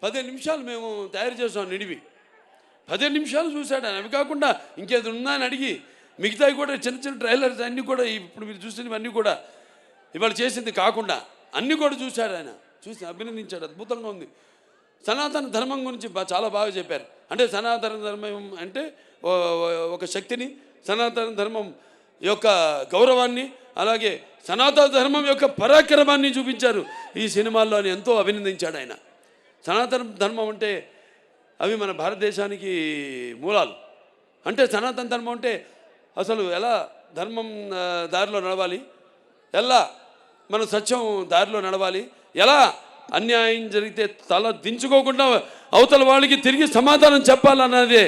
15 నిమిషాలు మేము తయారు చేసాం నిడివి. 15 నిమిషాలు చూశాడు ఆయన. అవి కాకుండా ఇంకేదో ఉందా అని అడిగి మిగతావి కూడా చిన్న చిన్న ట్రైలర్స్ అన్నీ కూడా ఇప్పుడు మీరు చూసినవన్నీ కూడా ఇవాళ చేసింది కాకుండా అన్నీ కూడా చూశాడు ఆయన. చూసి అభినందించాడు. అద్భుతంగా ఉంది. సనాతన ధర్మం గురించి చాలా బాగా చెప్పారు. అంటే సనాతన ధర్మం అంటే ఒక శక్తిని, సనాతన ధర్మం యొక్క గౌరవాన్ని, అలాగే సనాతన ధర్మం యొక్క పరాక్రమాన్ని చూపించారు ఈ సినిమాల్లో అని ఎంతో అభినందించాడు ఆయన. సనాతన ధర్మం అంటే అవి మన భారతదేశానికి మూలాలు. అంటే సనాతన ధర్మం అంటే అసలు ఎలా ధర్మం దారిలో నడవాలి, ఎలా మన సత్యం దారిలో నడవాలి, ఎలా అన్యాయం జరిగితే తల దించుకోకుండా అవతల వాళ్ళకి తిరిగి సమాధానం చెప్పాలన్నదే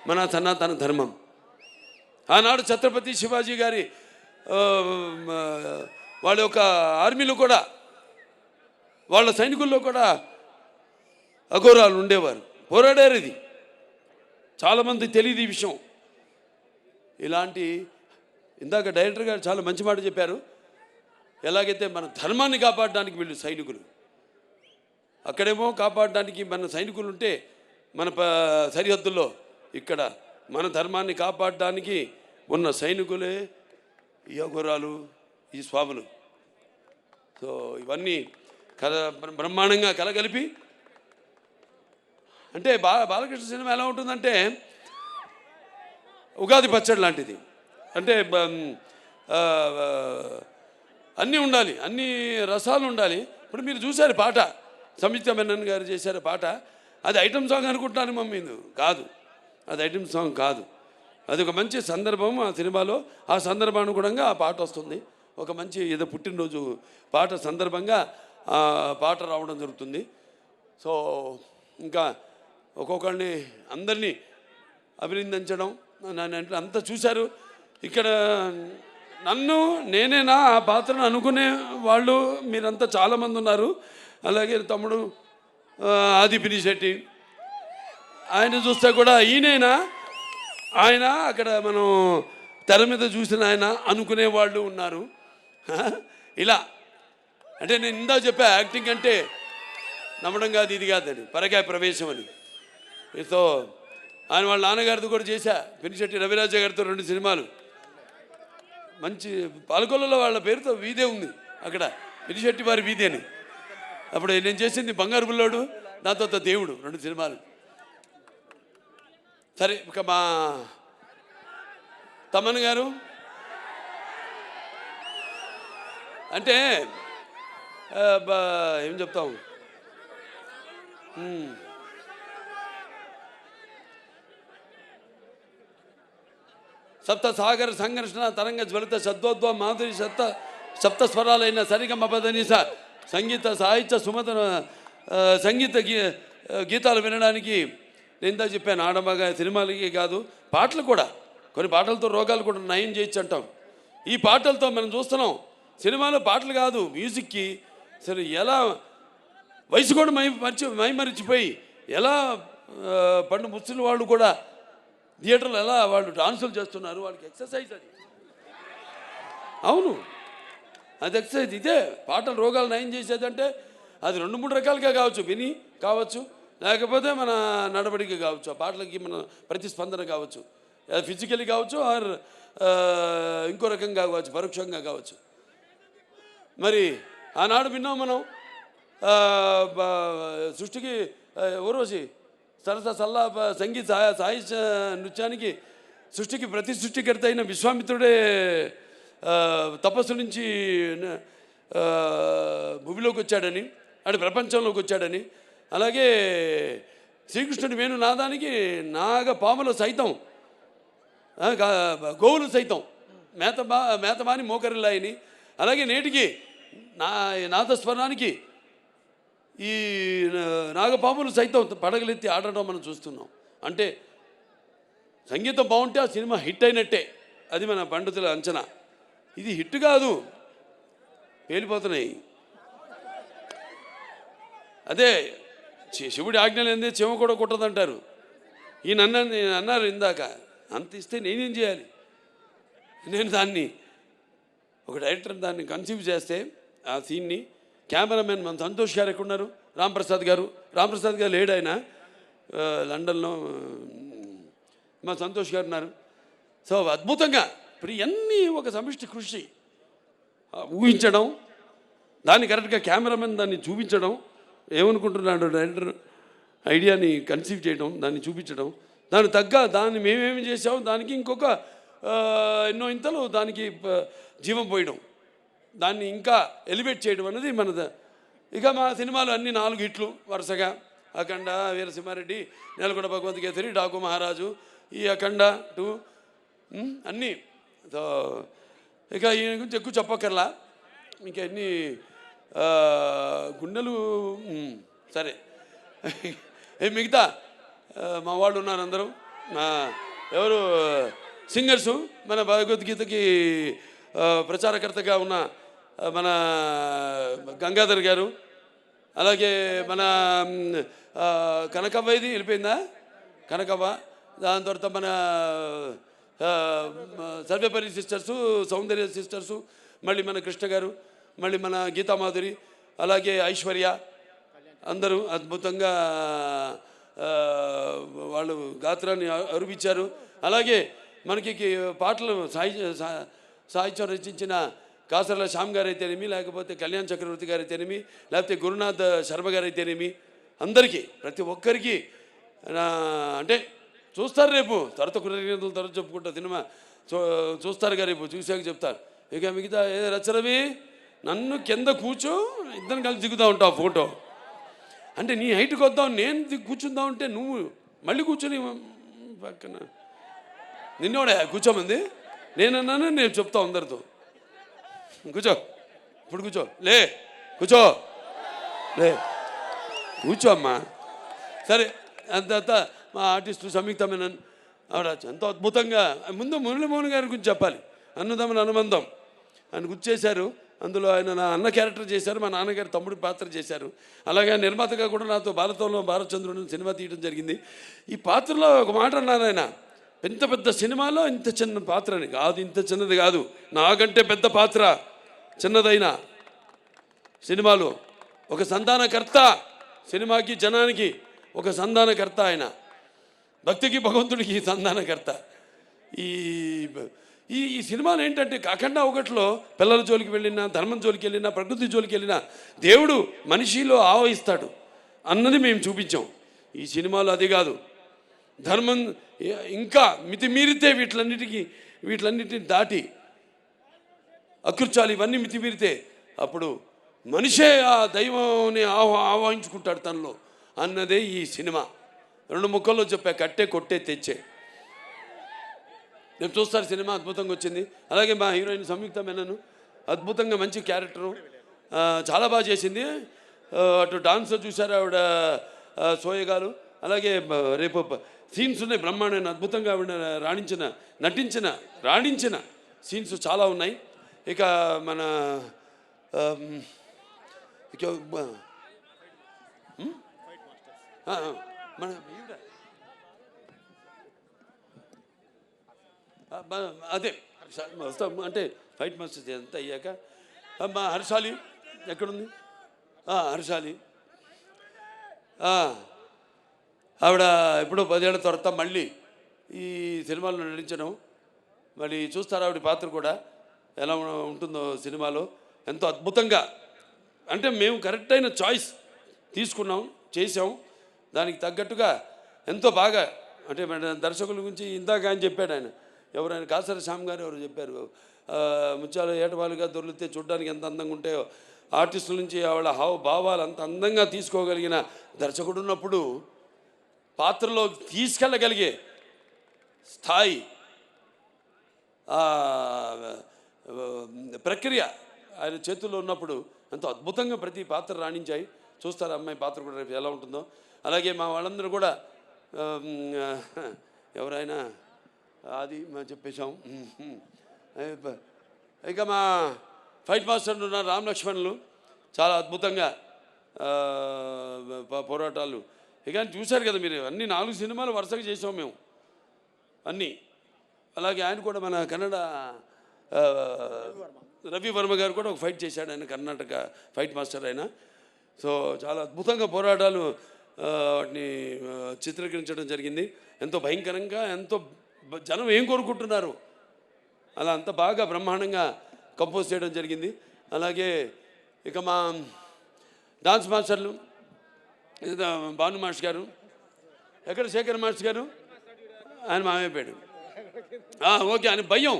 మన సనాతన ధర్మం. ఆనాడు ఛత్రపతి శివాజీ గారి వాళ్ళ యొక్క ఆర్మీలో కూడా, వాళ్ళ సైనికుల్లో కూడా అఘోరాలు ఉండేవారు, పోరాడారు. ఇది చాలామంది తెలియదు ఈ విషయం. ఇలాంటి ఇందాక డైరెక్టర్ గారు చాలా మంచి మాట చెప్పారు. ఎలాగైతే మన ధర్మాన్ని కాపాడడానికి వీళ్ళు సైనికులు, అక్కడేమో కాపాడడానికి మన సైనికులు ఉంటే మన సరిహద్దుల్లో, ఇక్కడ మన ధర్మాన్ని కాపాడడానికి ఉన్న సైనికులే ఈ అఘోరాలు, ఈ స్వాములు. సో ఇవన్నీ బ్రహ్మాండంగా కలగలిపి, అంటే బాలకృష్ణ సినిమా ఎలా ఉంటుందంటే ఉగాది పచ్చడి లాంటిది. అంటే అన్నీ ఉండాలి, అన్ని రసాలు ఉండాలి. ఇప్పుడు మీరు చూశారు పాట, సంయుక్త మెనన్ గారు చేశారు పాట. అది ఐటమ్ సాంగ్ అనుకుంటున్నాను మమ్మీ, కాదు, అది ఐటమ్ సాంగ్ కాదు. అది ఒక మంచి సందర్భం ఆ సినిమాలో. ఆ సందర్భానుగుణంగా ఆ పాట వస్తుంది. ఒక మంచి ఏదో పుట్టినరోజు పాట సందర్భంగా ఆ పాట రావడం జరుగుతుంది. సో ఇంకా ఒక్కొక్కరిని అందరినీ అభినందించడం, నన్ను అంతా చూశారు. ఇక్కడ నన్ను నేనేనా ఆ పాత్రను అనుకునే వాళ్ళు మీరంతా చాలామంది ఉన్నారు. అలాగే తమ్ముడు ఆది పినిశెట్టి, ఆయన చూస్తే కూడా ఈయనైనా, ఆయన అక్కడ మనం తెర మీద చూసిన ఆయన అనుకునే వాళ్ళు ఉన్నారు. ఇలా అంటే నేను ఇందా చెప్పా, యాక్టింగ్ అంటే నమ్మడం కాదు, ఇది కాదని, పరకాయ ప్రవేశం అని. సో ఆయన వాళ్ళ నాన్నగారితో కూడా చేశా, పినిశెట్టి రవిరాజ గారితో 2 సినిమాలు. మంచి పాలకొల్లలో వాళ్ళ పేరుతో వీధే ఉంది అక్కడ, పినిశెట్టి వారి వీధి అని. అప్పుడు నేను చేసింది బంగారు బుల్లోడు, దాంతో దేవుడు, 2 సినిమాలు. సరే ఇక మా తమన్ గారు అంటే ఏం చెప్తాం, సప్త సాగర సంఘర్షణ తరంగ జ్వలిత సద్వోద్వ మాధురి సప్త స్వరాలైన సరిగమ పదనిస సంగీత సాహిత్య సుమత సంగీత గీతాలు వినడానికి నేను చెప్పాను. ఆడమగా సినిమాలకి కాదు, పాటలు కూడా, కొన్ని పాటలతో రోగాలు కూడా నయం చేయొచ్చు అంటాం. ఈ పాటలతో మనం చూస్తున్నాం. సినిమాలో పాటలు కాదు, మ్యూజిక్కి సరే ఎలా వయసు కూడా మైమరిచిపోయి ఎలా పండు ముసలి వాళ్ళు కూడా థియేటర్లో ఎలా వాళ్ళు డాన్సులు చేస్తున్నారు, వాళ్ళకి ఎక్సర్సైజ్ అది. అవును, అది ఎక్సర్సైజ్. ఇదే పాటలు రోగాలు నయం చేసేదంటే అది 2-3 రకాలుగా కావచ్చు, విని కావచ్చు, లేకపోతే మన నడవడిక కావచ్చు, ఆ పాటలకి మన ప్రతిస్పందన కావచ్చు, ఫిజికల్లీ కావచ్చు, ఆర్ ఇంకో రకంగా కావచ్చు, పరోక్షంగా కావచ్చు. మరి ఆనాడు విన్నాం మనం సృష్టికి ఊర్వశి సరస సల్లా సంగీత సాహిత్య నృత్యానికి సృష్టికి ప్రతి సృష్టికర్త అయిన విశ్వామిత్రుడే తపస్సు నుంచి భూమిలోకి వచ్చాడని, అటు ప్రపంచంలోకి వచ్చాడని, అలాగే శ్రీకృష్ణుడి వేణు నాదానికి నాగపాములు సైతం, గోవులు సైతం మేతమాని మోకరిల్లాయని, అలాగే నేటికి నాదస్వరానికి ఈ నాగపాములు సైతం పడగలెత్తి ఆడటం మనం చూస్తున్నాం. అంటే సంగీతం బాగుంటే ఆ సినిమా హిట్ అయినట్టే, అది మన పండితుల అంచనా. ఇది హిట్ కాదు, పేలిపోతున్నాయి. అదే శివుడి ఆజ్ఞలు ఏంది, చెమ కూడా కుట్టదంటారు. ఈయన అన్నారు ఇందాక, అంత ఇస్తే నేనేం చేయాలి? నేను దాన్ని ఒక డైరెక్టర్ దాన్ని కన్సీవ్ చేస్తే ఆ సీన్ని, కెమెరామెన్ మన సంతోష్ గారు ఎక్కడున్నారు, రాంప్రసాద్ గారు లేడు, ఆయన లండన్లో. మా సంతోష్ గారు ఉన్నారు. సో అద్భుతంగా ఇప్పుడు ఇవన్నీ ఒక సమిష్టి కృషి. ఊహించడం, దాన్ని కరెక్ట్గా కెమెరామెన్ దాన్ని చూపించడం, ఏమనుకుంటున్నాడు డైరెక్టర్ ఐడియాని కన్సీవ్ చేయడం, దాన్ని చూపించడం, దానికి తగ్గ దాన్ని మేమేమి చేసాము దానికి ఇంకొక ఎన్నో ఇంతలు దానికి జీవం పోయడం, దాన్ని ఇంకా ఎలివేట్ చేయడం అనేది మనది. ఇక మా సినిమాలు అన్నీ 4 హిట్లు వరుసగా. అఖండ, వీరసింహారెడ్డి, నేలకొండ భగవంత్ కేసరి, డాకు మహారాజు, ఈ అఖండ 2 అన్నీ. సో ఇక ఈయన గురించి ఎక్కువ చెప్పక్కర్లా, ఇంకా అన్నీ గుండెలు. సరే, మిగతా మా వాళ్ళు ఉన్నారు అందరూ, ఎవరు సింగర్సు. మన భగవద్గీతకి ప్రచారకర్తగా ఉన్న మన గంగాధర్ గారు, అలాగే మన కనకవ్వ, ఇది వెళ్ళిపోయిందా కనకవ్వ. దాని తర్వాత మన సర్వేపల్లి సిస్టర్సు, సౌందర్య సిస్టర్సు, మళ్ళీ మన కృష్ణ గారు, మళ్ళీ మన గీతామాధురి, అలాగే ఐశ్వర్య, అందరూ అద్భుతంగా వాళ్ళు గాత్రాన్ని అరువిచ్చారు. అలాగే మనకి పాటలు సాహిత్యం రచించిన కాసర్ల శ్యామ్ గారు అయితేనేమి, లేకపోతే కళ్యాణ్ చక్రవర్తి గారు అయితేనేమి, లేకపోతే గురునాథ్ శర్మ గారు అయితేనేమి, అందరికీ ప్రతి ఒక్కరికి అంటే చూస్తారు రేపు తర్వాత కృతజ్ఞతలు తర్వాత చెప్పుకుంటా సినిమా చూస్తారుగా రేపు, చూసాక చెప్తారు. ఇక మిగతా రచరవి నన్ను కింద కూర్చో, ఇద్దరు కలిసి దిగుతూ ఉంటావు ఫోటో. అంటే నీ హైట్కి వద్దాం, నేను కూర్చుందాం అంటే నువ్వు మళ్ళీ కూర్చొని పక్కన నిన్నోడే కూర్చోమంది. నేనన్నాను, నేను చెప్తా అందరితో కూర్చో, ఇప్పుడు కూర్చో, లే కూర్చో, లే కూర్చో అమ్మా. సరే, అంత మా ఆర్టిస్టు సంయుక్త మేనన్ ఆవిడ ఎంతో అద్భుతంగా. ముందు మురళీమోహన్ గారి గురించి చెప్పాలి. అన్నదమ్ముల అనుబంధం ఆయన గుర్తు చేశారు. అందులో ఆయన నా అన్న క్యారెక్టర్ చేశారు, మా నాన్నగారు తమ్ముడి పాత్ర చేశారు. అలాగే నిర్మాతగా కూడా నాతో భారతంలో భారతచంద్రుడు సినిమా తీయడం జరిగింది. ఈ పాత్రలో ఒక మాట అన్నారు ఆయన, పెద్ద పెద్ద సినిమాలో ఇంత చిన్న పాత్ర అని. కాదు, ఇంత చిన్నది కాదు, నాకంటే పెద్ద పాత్ర, చిన్నదైన సినిమాలో ఒక సంధానకర్త, సినిమాకి జనానికి ఒక సంధానకర్త ఆయన, భక్తికి భగవంతుడికి సంధానకర్త. ఈ ఈ సినిమాలు ఏంటంటే అఖండ 1లో పిల్లల జోలికి వెళ్ళినా, ధర్మం జోలికి వెళ్ళినా, ప్రకృతి జోలికి వెళ్ళినా దేవుడు మనిషిలో ఆవహిస్తాడు అన్నది మేము చూపించాం. ఈ సినిమాలో అది కాదు, ధర్మం ఇంకా మితిమీరితే వీటిలన్నిటిని దాటి అకృత్యాలు ఇవన్నీ మితిమీరితే అప్పుడు మనిషే ఆ దైవాన్ని ఆవాహించుకుంటాడు తనలో అన్నదే ఈ సినిమా. 2 ముక్కల్లో చెప్పా, కట్టే కొట్టే తెచ్చే. రేపు చూస్తారు, సినిమా అద్భుతంగా వచ్చింది. అలాగే మా హీరోయిన్ సంయుక్త మేనన్ అద్భుతంగా మంచి క్యారెక్టరు, చాలా బాగా చేసింది. అటు డాన్స్ చూసారు ఆవిడ సోయగాలు. అలాగే రేపు సీన్స్ ఉన్నాయి బ్రహ్మాండమైన, అద్భుతంగా ఆవిడ రాణించిన సీన్స్ చాలా ఉన్నాయి. ఇక మన మన అదే వస్తాం అంటే ఫైట్ మాస్టర్స్ అంతా అయ్యాక మా హర్షాలి ఎక్కడుంది, హర్షాలి ఆవిడ ఎప్పుడో 10 ఏళ్ల తర్వాత మళ్ళీ ఈ సినిమాలో నటించడం. మళ్ళీ చూస్తారు ఆవిడ పాత్ర కూడా ఎలా ఉంటుందో సినిమాలో. ఎంతో అద్భుతంగా, అంటే మేము కరెక్ట్ అయిన చాయిస్ తీసుకున్నాం, చేసాం. దానికి తగ్గట్టుగా ఎంతో బాగా, అంటే దర్శకుల గురించి ఇందాక ఆయన చెప్పాడు, ఎవరైనా కాసర శ్యామ్ గారు ఎవరు చెప్పారు, ముత్యాలు ఏటవాలుగా దొరికితే చూడడానికి ఎంత అందంగా ఉంటాయో, ఆర్టిస్టుల నుంచి వాళ్ళ భావాలు అంత అందంగా తీసుకోగలిగిన దర్శకుడు ఉన్నప్పుడు పాత్రలో తీసుకెళ్ళగలిగే స్థాయి, ప్రక్రియ ఆయన చేతుల్లో ఉన్నప్పుడు ఎంతో అద్భుతంగా ప్రతి పాత్ర రాణించాయి. చూస్తారు అమ్మాయి పాత్ర కూడా రేపు ఎలా ఉంటుందో. అలాగే మా వాళ్ళందరూ కూడా ఎవరైనా అది మేము చెప్పేశాం. ఇక మా ఫైట్ మాస్టర్లు ఉన్న రామ్ లక్ష్మణులు చాలా అద్భుతంగా పోరాటాలు. ఇక చూశారు కదా మీరు, అన్ని 4 సినిమాలు వరుసగా చేసాం మేము అన్నీ. అలాగే ఆయన కూడా మన కన్నడ రవి వర్మ గారు కూడా ఒక ఫైట్ చేశాడు, ఆయన కర్ణాటక ఫైట్ మాస్టర్ ఆయన. సో చాలా అద్భుతంగా పోరాటాలు వాటిని చిత్రీకరించడం జరిగింది. ఎంతో భయంకరంగా, ఎంతో జనం ఏం కోరుకుంటున్నారు అలా అంత బాగా బ్రహ్మాండంగా కంపోజ్ చేయడం జరిగింది. అలాగే ఇక మా డాన్స్ మాస్టర్లు భాను మాస్టర్ గారు, ఎక్కడ శేఖర్ మాస్టర్ గారు, ఆయన మామైపోయాడు. ఓకే, ఆయన భయం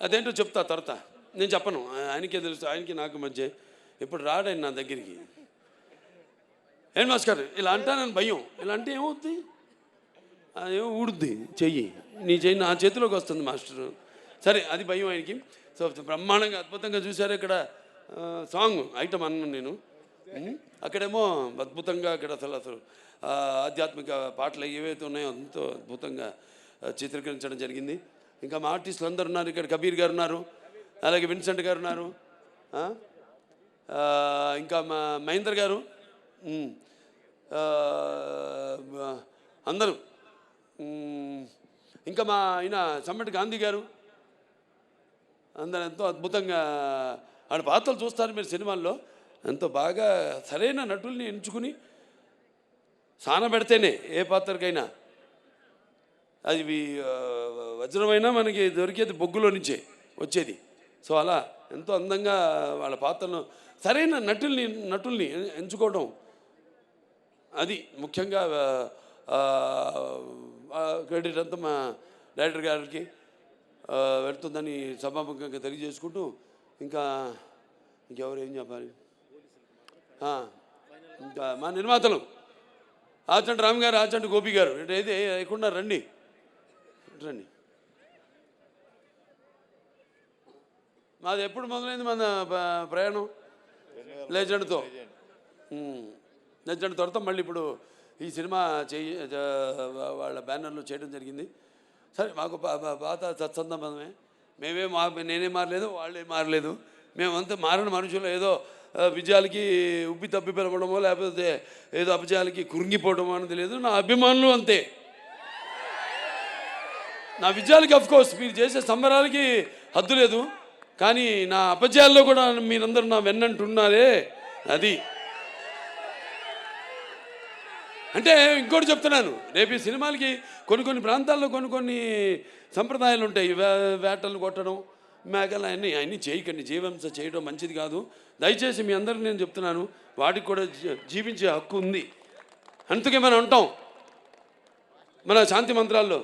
అదేంటో చెప్తా తర్వాత, నేను చెప్పను, ఆయనకే తెలుసు, ఆయనకి నాకు మధ్య. ఇప్పుడు రాడాయన నా దగ్గరికి, ఏం మాస్టర్ గారు ఇలా అంటానని భయం, ఇలా అంటే ఏమవుతుంది, అదేమో ఊడుద్ది చెయ్యి, నీ చెయ్యి నా చేతిలోకి వస్తుంది మాస్టరు. సరే, అది భయం ఆయనకి. సో బ్రహ్మాండంగా అద్భుతంగా చూశారు. ఇక్కడ సాంగ్ ఐటమ్ అన్నాను నేను, అక్కడేమో అద్భుతంగా అక్కడ అసలు ఆధ్యాత్మిక పాటలు ఏవైతే ఉన్నాయో ఎంతో అద్భుతంగా చిత్రీకరించడం జరిగింది. ఇంకా మా ఆర్టిస్టులు అందరు ఉన్నారు. ఇక్కడ కబీర్ గారు ఉన్నారు, అలాగే విన్సెంట్ గారు ఉన్నారు, ఇంకా మా మహేందర్ గారు, అందరూ, ఇంకా మా ఆయన సమ్మటి గాంధీ గారు, అందరూ ఎంతో అద్భుతంగా ఆడ పాత్రలు చూస్తారు మీరు సినిమాల్లో. ఎంతో బాగా సరైన నటుల్ని ఎంచుకుని సానబెడితేనే ఏ పాత్రకైనా అది వజ్రమైనా మనకి దొరికేది బొగ్గులో నుంచే వచ్చేది. సో అలా ఎంతో అందంగా వాళ్ళ పాత్రను సరైన నటుల్ని ఎంచుకోవడం, అది ముఖ్యంగా క్రెడిట్ అంతా మా డైరెక్టర్ గారికి వెళ్తుందని సభాముఖంగా తెలియజేసుకుంటూ, ఇంకెవరు ఏం చెప్పాలి, ఇంకా మా నిర్మాతలు ఆచంట రామ్ గారు, ఆచంట గోపి గారు, ఏది లేకుండా రండి. మాది ఎప్పుడు మొదలైంది మన ప్రయాణం? లెజెండ్తో. లెజెండ్ తర్వాత మళ్ళీ ఇప్పుడు ఈ సినిమా వాళ్ళ బ్యానర్లో చేయడం జరిగింది. సరే, మాకు పాత సత్సంబంధమే, నేనే మారలేదు, వాళ్ళే మారలేదు, మేమంతా మారిన మనుషులు. ఏదో విజయాలకి ఉబ్బి తప్పి పిలవడమో లేకపోతే ఏదో అపజయాలకి కురింగిపోవడమో అనేది లేదు. నా అభిమానులు అంతే. నా విజయాలకి అఫ్కోర్స్ మీరు చేసే సంబరాలకి హద్దు లేదు, కానీ నా అపజయాల్లో కూడా మీరందరూ నా వెన్నంటున్నారే, అది. అంటే ఇంకోటి చెప్తున్నాను, రేపు ఈ సినిమాలకి కొన్ని ప్రాంతాల్లో కొన్ని సంప్రదాయాలు ఉంటాయి. వేటలు కొట్టడం, మేకలు, అన్నీ చేయకండి. జీవహింస చేయడం మంచిది కాదు. దయచేసి మీ అందరికీ నేను చెప్తున్నాను, వాటికి కూడా జీవించే హక్కు ఉంది. అందుకే మనం ఉంటాం మన శాంతి మంత్రాల్లో,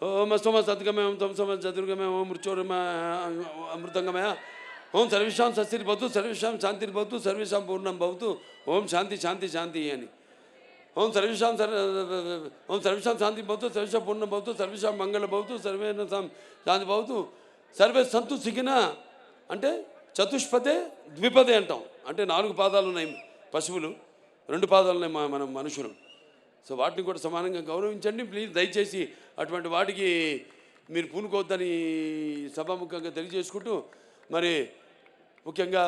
ఓం అస్తమ సద్గమయం తం సమ చతుర్గమయం ఓం మృత్యోర్మ అమృతంగమయ ఓం సర్వేషాం సస్తిర్ భవతు సర్వేషాం శాంతిర్ భవతు సర్వేషాం పూర్ణం భవతు ఓం శాంతి శాంతి శాంతి అని. ఓం సర్వేషాం శాంతి భవతు సర్వేషాం పూర్ణం భవతు సర్వేషాం మంగళ భవతు సర్వేణ శాంతి భవతు సర్వే సంతు సిగిన. అంటే చతుష్పదే ద్విపదే అంటాం. అంటే 4 పాదాలు ఉన్నాయి పశువులు, 2 పాదాలు ఉన్నాయి మనం మనుషులు. సో వాటిని కూడా సమానంగా గౌరవించండి ప్లీజ్. దయచేసి అటువంటి వాటికి మీరు పూనుకోవద్దని సభాముఖంగా తెలియజేసుకుంటూ, మరి ముఖ్యంగా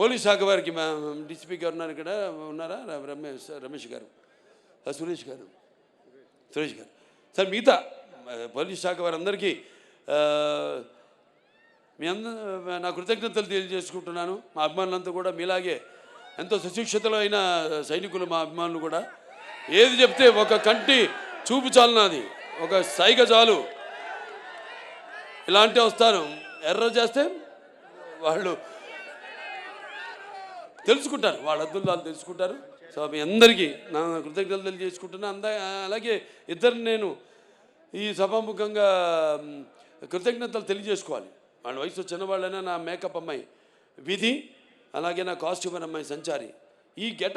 పోలీస్ శాఖ వారికి మా డిసిపి గారు ఉన్నారు, ఇక్కడ ఉన్నారా, రమేష్ గారు, సురేష్ గారు. సార్, మిగతా పోలీస్ శాఖ వారందరికీ నా కృతజ్ఞతలు తెలియజేసుకుంటున్నాను. మా అభిమానులంతా కూడా మీలాగే ఎంతో సుశిక్షితులు అయిన సైనికులు మా అభిమానులు కూడా. ఏది చెప్తే ఒక కంటి చూపు చాలు, నాది ఒక సైగ చాలు, ఇలాంటి వస్తారు. ఎర్ర చేస్తే వాళ్ళు తెలుసుకుంటారు, వాళ్ళ అద్దులు తెలుసుకుంటారు. సో మీ అందరికీ నా కృతజ్ఞతలు తెలియజేసుకుంటున్నా. అలాగే ఇద్దరిని నేను ఈ సభాముఖంగా కృతజ్ఞతలు తెలియజేసుకోవాలి. వాళ్ళ వయసు చిన్నవాళ్ళైనా నా మేకప్ అమ్మాయి విధి, అలాగే నా కాస్ట్యూమర్ అమ్మాయి సంచారి. ఈ